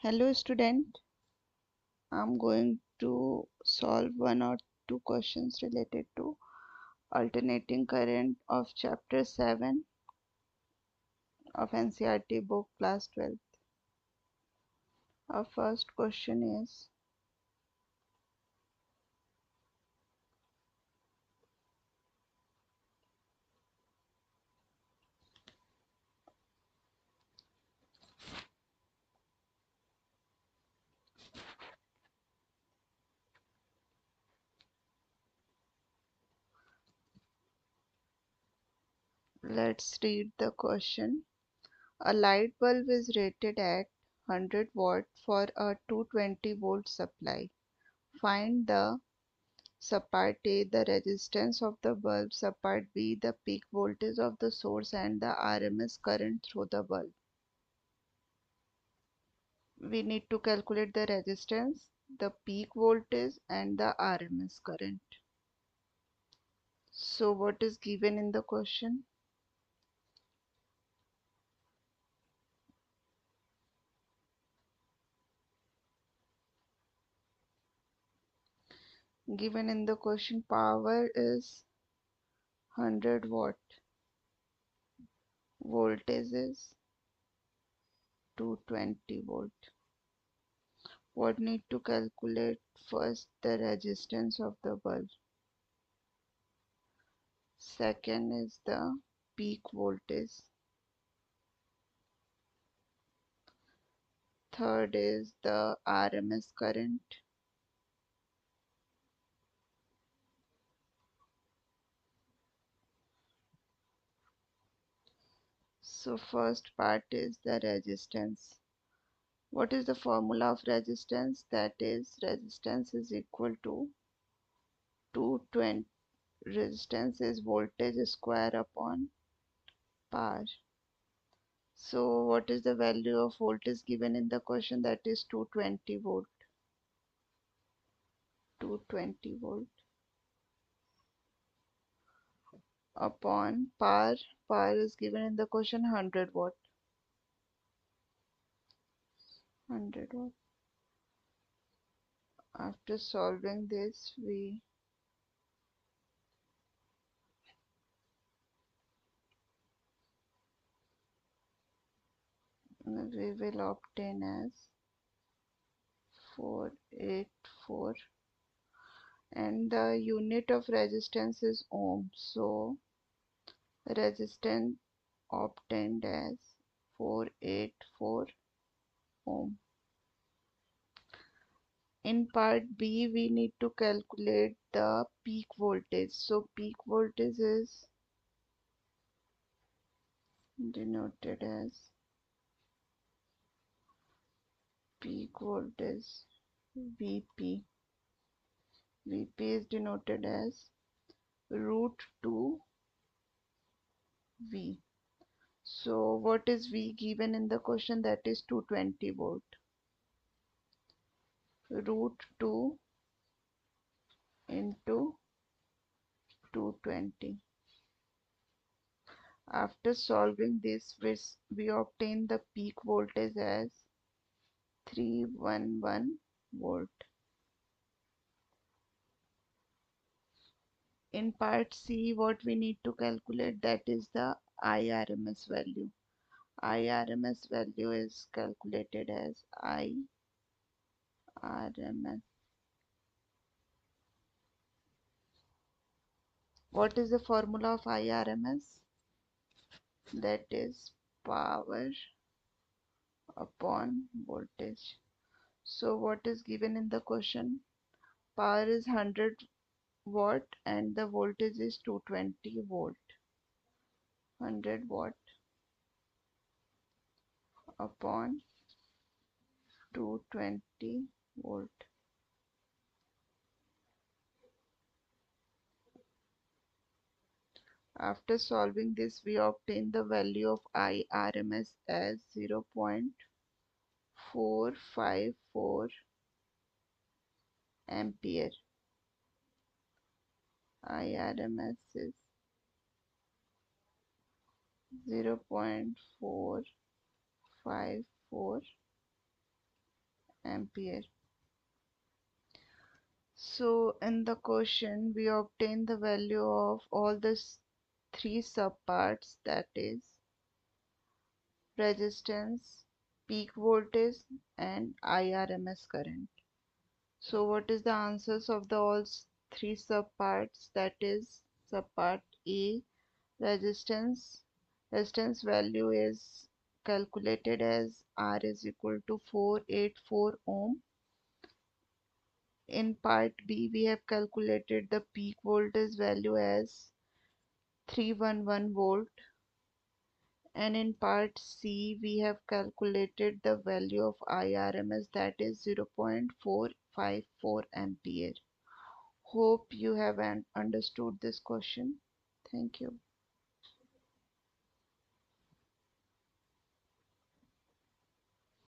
Hello student, I'm going to solve one or two questions related to alternating current of chapter 7 of NCERT book class 12. Our first question is, let's read the question. A light bulb is rated at 100 watt for a 220 volt supply. Find the subpart A, the resistance of the bulb, subpart B, the peak voltage of the source and the RMS current through the bulb. We need to calculate the resistance, the peak voltage and the RMS current. So what is given in the question? Given in the question, power is 100 watt, voltage is 220 volt. What need to calculate? First, the resistance of the bulb. Second is the peak voltage. Third is the RMS current. So first part is the resistance. What is the formula of resistance? That is, resistance is equal to 220. Resistance is voltage square upon power. So what is the value of voltage given in the question? That is 220 volt. 220 volt upon power. Power is given in the question 100 watt. 100 watt. After solving this, we will obtain as 484, and the unit of resistance is ohm. So resistance obtained as 484 ohm. In part B, we need to calculate the peak voltage. So peak voltage is denoted as peak voltage VP. VP is denoted as root 2 V. So what is V given in the question? That is 220 volt. Root 2 into 220. After solving this, we obtain the peak voltage as 311 volt. In part C, what we need to calculate, that is the IRMS value. IRMS value is calculated as IRMS. What is the formula of IRMS? That is power upon voltage. So what is given in the question? Power is 100 watt and the voltage is 220 volt. 100 watt upon 220 volt. After solving this, we obtain the value of IRMS as 0.454 ampere. IRMS is 0.454 ampere. So in the question we obtain the value of all the three subparts, that is resistance, peak voltage and IRMS current. So what is the answers of the all three subparts? That is subpart A, resistance. Resistance value is calculated as R is equal to 484 ohm. In part B, we have calculated the peak voltage value as 311 volt, and in part C, we have calculated the value of IRMS, that is 0.454 ampere. Hope you have understood this question. Thank you.